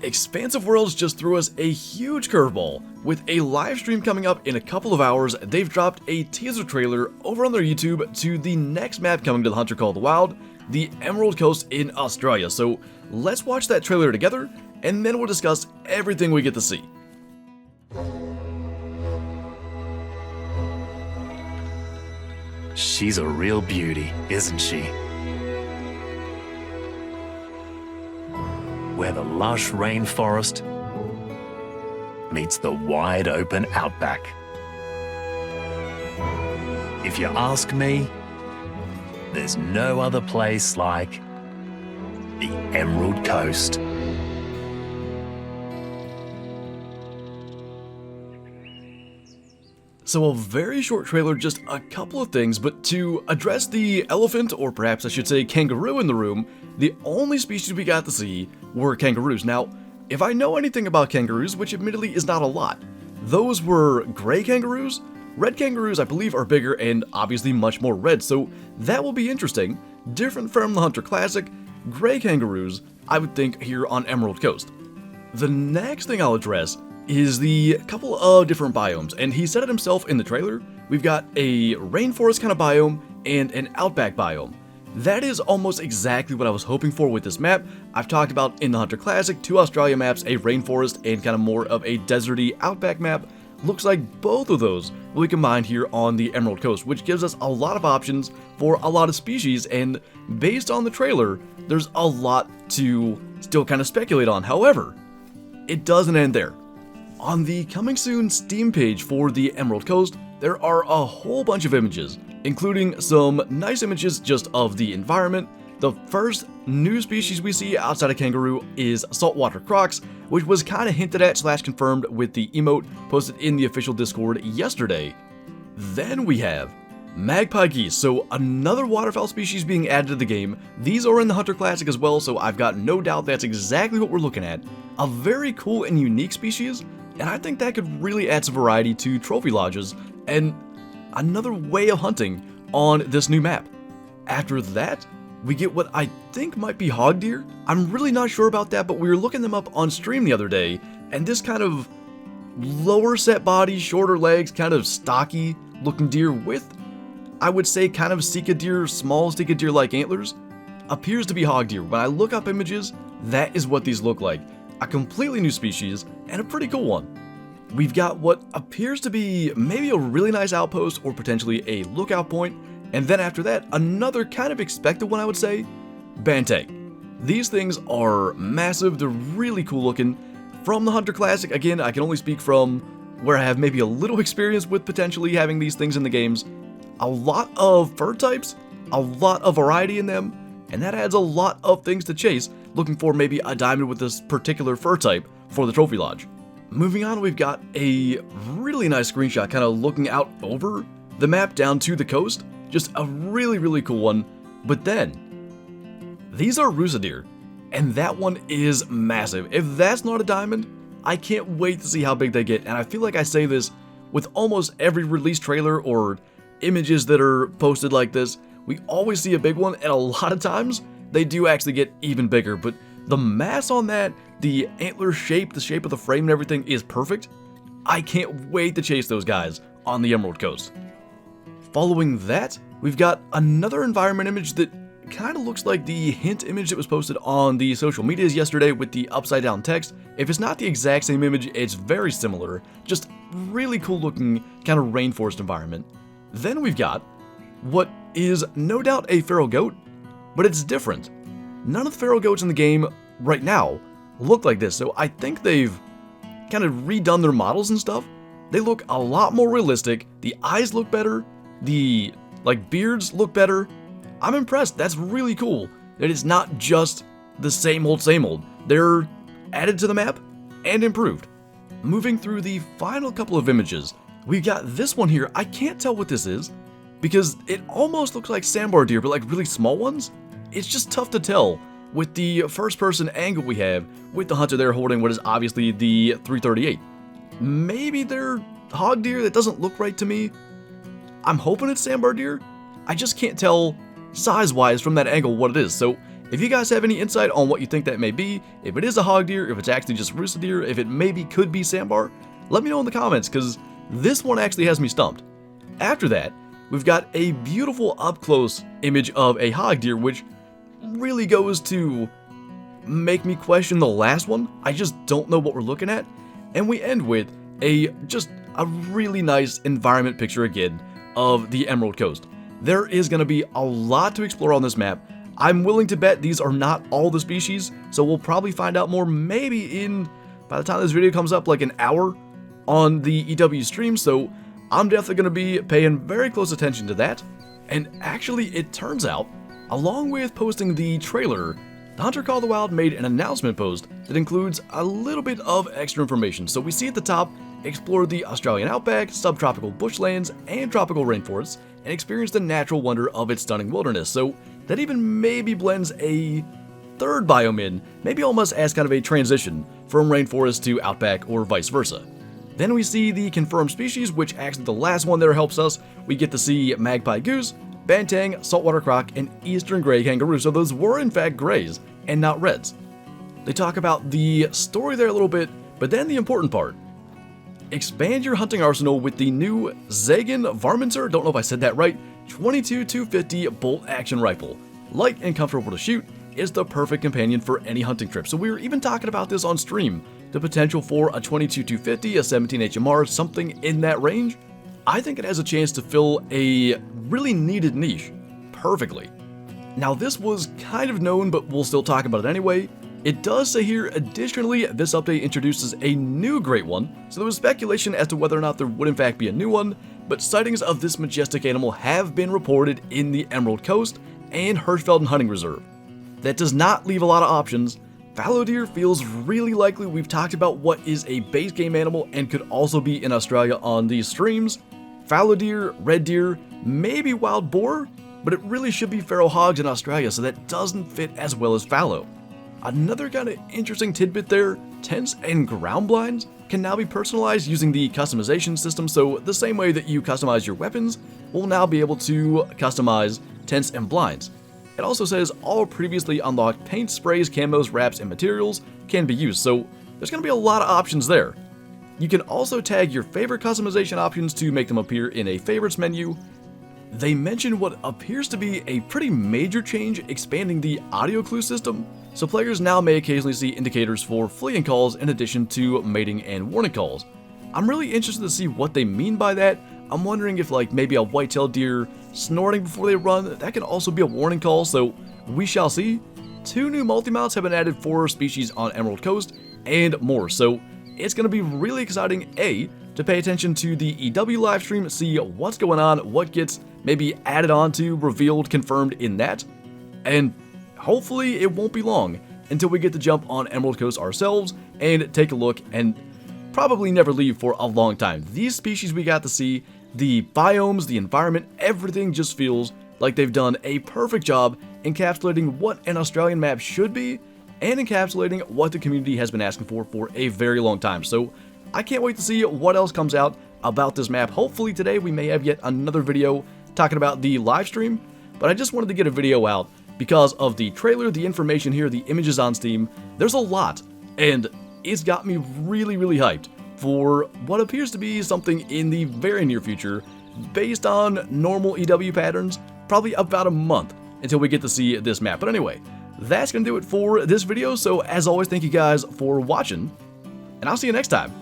Expansive Worlds just threw us a huge curveball. With a live stream coming up in a couple of hours, they've dropped a teaser trailer over on their YouTube to the next map coming to the Hunter called Wild, the Emerald Coast in Australia. So let's watch that trailer together, and then we'll discuss everything we get to see. She's a real beauty, isn't she? Where the lush rainforest meets the wide open outback. If you ask me, there's no other place like the Emerald Coast. So a very short trailer, just a couple of things, but to address the elephant, or perhaps I should say kangaroo in the room, the only species we got to see were kangaroos. Now, if I know anything about kangaroos, which admittedly is not a lot, those were gray kangaroos. Red kangaroos, I believe, are bigger and obviously much more red, so that will be interesting. Different from the Hunter Classic, gray kangaroos, I would think, here on Emerald Coast. The next thing I'll address is the couple of different biomes, and he said it himself in the trailer. We've got a rainforest kind of biome and an outback biome. That is almost exactly what I was hoping for with this map. I've talked about in the Hunter Classic, 2 Australia maps, a rainforest and kind of more of a deserty outback map. Looks like both of those will be combined here on the Emerald Coast, which gives us a lot of options for a lot of species, and based on the trailer, there's a lot to still kind of speculate on. However, it doesn't end there. On the coming soon Steam page for the Emerald Coast, there are a whole bunch of images, including some nice images just of the environment. The first new species we see outside of kangaroo is saltwater crocs, which was kind of hinted at / confirmed with the emote posted in the official Discord yesterday. Then we have magpie geese, so another waterfowl species being added to the game. These are in the Hunter Classic as well, so I've got no doubt that's exactly what we're looking at. A very cool and unique species, and I think that could really add some variety to trophy lodges and another way of hunting on this new map. After that, we get what I think might be hog deer. I'm really not sure about that, but we were looking them up on stream the other day, and this kind of lower set body, shorter legs, kind of stocky looking deer with, I would say, kind of Sika deer, small Sika deer like antlers, appears to be hog deer. When I look up images, that is what these look like. A completely new species, and a pretty cool one. We've got what appears to be maybe a really nice outpost or potentially a lookout point, and then after that, another kind of expected one, I would say, Bantay. These things are massive, they're really cool looking. From the Hunter Classic, again, I can only speak from where I have maybe a little experience with potentially having these things in the games. A lot of fur types, a lot of variety in them, and that adds a lot of things to chase, looking for maybe a diamond with this particular fur type for the trophy lodge. Moving on, we've got a really nice screenshot kind of looking out over the map down to the coast. Just a really cool one. But then, these are rusa deer, and that one is massive. If that's not a diamond, I can't wait to see how big they get, and I feel like I say this with almost every release trailer or images that are posted like this. We always see a big one, and a lot of times, they do actually get even bigger, but the mass on that, the antler shape, the shape of the frame and everything is perfect. I can't wait to chase those guys on the Emerald Coast. Following that, we've got another environment image that kind of looks like the hint image that was posted on the social medias yesterday with the upside down text. If it's not the exact same image, it's very similar. Just really cool looking kind of rainforest environment. Then we've got what is no doubt a feral goat, but it's different. None of the feral goats in the game right now look like this, so I think they've kind of redone their models and stuff. They look a lot more realistic, the eyes look better, the beards look better. I'm impressed. That's really cool that it's not just the same old. They're added to the map and improved. Moving through the final couple of images, we've got this one here. I can't tell what this is because it almost looks like sandbar deer, but like really small ones. It's just tough to tell with the first person angle we have with the hunter there holding what is obviously the 338. Maybe they're hog deer. That doesn't look right to me. I'm hoping it's sandbar deer. I just can't tell size-wise from that angle what it is. So If you guys have any insight on what you think that may be, if it is a hog deer, if it's actually just roosted deer, if it maybe could be sandbar, let me know in the comments, because this one actually has me stumped. After that, we've got a beautiful up-close image of a hog deer, which really goes to make me question the last one. I just don't know what we're looking at. And we end with just a really nice environment picture again of the Emerald Coast. There is going to be a lot to explore on this map. I'm willing to bet these are not all the species, so we'll probably find out more maybe by the time this video comes up, like an hour on the EW stream, so I'm definitely going to be paying very close attention to that. And actually, it turns out, along with posting the trailer, the Hunter Call of the Wild made an announcement post that includes a little bit of extra information. So we see at the top, explore the Australian outback, subtropical bushlands, and tropical rainforests, and experience the natural wonder of its stunning wilderness. So that even maybe blends a third biome in, maybe almost as kind of a transition from rainforest to outback or vice versa. Then we see the confirmed species, which actually the last one there helps us. We get to see magpie goose, bantang, saltwater croc, and eastern gray kangaroo. So those were in fact grays and not reds. They talk about the story there a little bit, but then the important part. Expand your hunting arsenal with the new Zagan Varminter, don't know if I said that right, 22-250 bolt action rifle. Light and comfortable to shoot, is the perfect companion for any hunting trip. So we were even talking about this on stream, the potential for a 22-250, a 17 HMR, something in that range. I think it has a chance to fill a really needed niche perfectly. Now this was kind of known, but we'll still talk about it anyway. It does say here, additionally, this update introduces a new great one, so there was speculation as to whether or not there would in fact be a new one, but sightings of this majestic animal have been reported in the Emerald Coast and Hirschfelden Hunting Reserve. That does not leave a lot of options. Fallow deer feels really likely. We've talked about what is a base game animal and could also be in Australia on these streams. Fallow deer, red deer, maybe wild boar, but it really should be feral hogs in Australia, so that doesn't fit as well as fallow. Another kind of interesting tidbit there, tents and ground blinds can now be personalized using the customization system, so the same way that you customize your weapons, we'll now be able to customize tents and blinds. It also says all previously unlocked paint, sprays, camos, wraps, and materials can be used, so there's going to be a lot of options there. You can also tag your favorite customization options to make them appear in a favorites menu. They mention what appears to be a pretty major change, expanding the audio clue system, so players now may occasionally see indicators for fleeing calls in addition to mating and warning calls. I'm really interested to see what they mean by that. I'm wondering if like maybe a white-tailed deer snorting before they run, that can also be a warning call, so we shall see. 2 new multi-mounts have been added for species on Emerald Coast, and more, so it's going to be really exciting, A, to pay attention to the EW livestream, see what's going on, what gets maybe added on to, revealed, confirmed in that, and hopefully it won't be long until we get to jump on Emerald Coast ourselves and take a look and probably never leave for a long time. These species we got to see, the biomes, the environment, everything just feels like they've done a perfect job encapsulating what an Australian map should be and encapsulating what the community has been asking for a very long time. So I can't wait to see what else comes out about this map. Hopefully today we may have yet another video talking about the live stream, but I just wanted to get a video out because of the trailer, the information here, the images on Steam. There's a lot, and it's got me really hyped for what appears to be something in the very near future based on normal EW patterns, probably about a month until we get to see this map. But anyway, that's going to do it for this video, so as always, thank you guys for watching, and I'll see you next time.